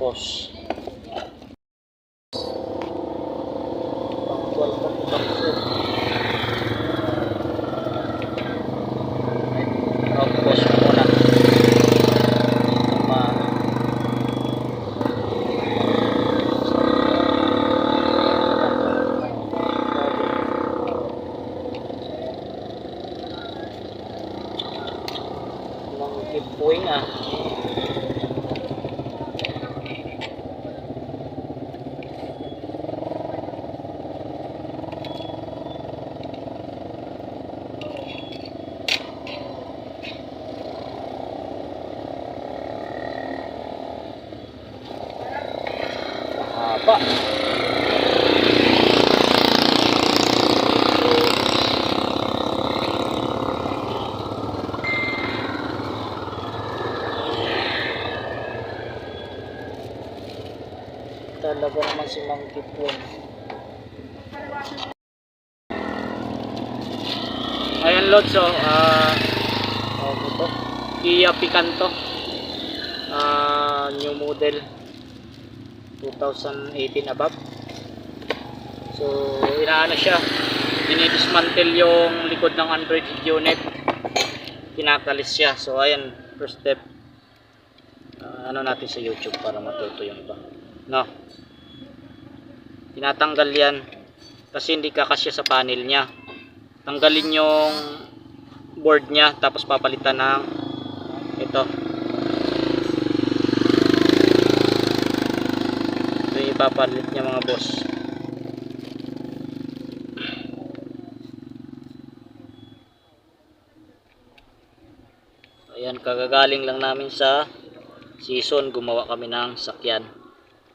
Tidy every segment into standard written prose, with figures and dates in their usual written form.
Pos. Pangtual pa po pangtual. Outpost muna. Puwing ah. Mahaba. Talaga naman si Monkey Pong. Ayan lods, so ito, Kia Picanto, new model 2018 above. So inaano siya, dinidismantle yung likod ng Android unit, kinakalis siya. So ayan, first step, ano natin sa YouTube para matuto yung iba, no? Tinatanggal yan kasi hindi kakasya sa panel niya. Tanggalin yung board niya, tapos papalitan ng ito. Ito yung ipapalit niya mga boss. Ayan, kagagaling lang namin sa season, gumawa kami ng sakyan.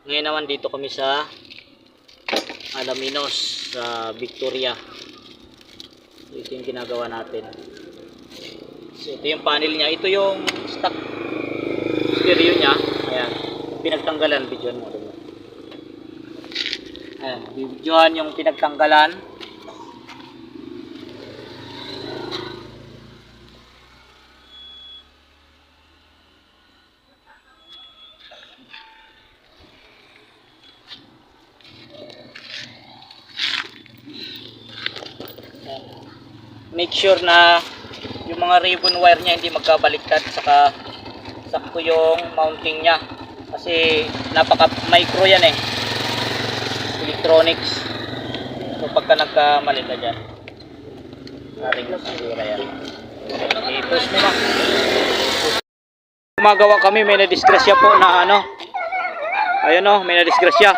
Ngayon naman dito kami sa Alaminos, sa Victoria. So, ito yung ginagawa natin. So ito yung panel niya, ito yung stock stereo niya. Ayan, pinagtanggalan, videoan mo. Ayan, videoan yung pinagtanggalan. Make sure na yung mga ribbon wire niya hindi magkabaliktad, saka sakto yung mounting niya kasi napaka micro yan eh, electronics. So pagka nagkamali ka dyan, maring masira yan. I-push mo na. Gumagawa kami, may na-disgrasya po na ano, ayun o, may na-disgrasya,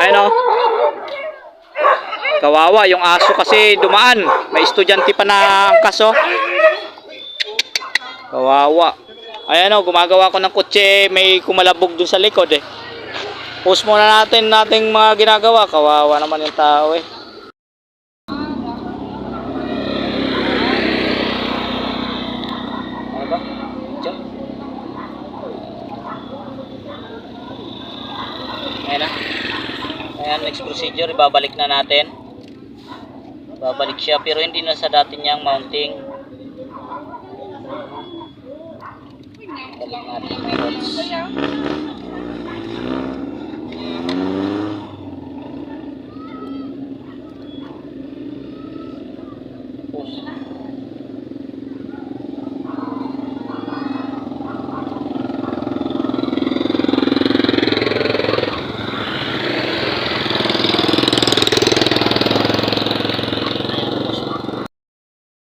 ayun o. Kawawa yung aso kasi dumaan. May estudyante pa na kaso. Kawawa. Ayan o, gumagawa ko ng kutse. May kumalabog dun sa likod eh. Post muna natin nating mga ginagawa. Kawawa naman yung tao eh. Ano ba? Diyan. Ayan na. Ayan, next procedure. Ibabalik na natin. Babalik siya pero hindi na sa dati niyang mounting. Balik natin yung rods. Push.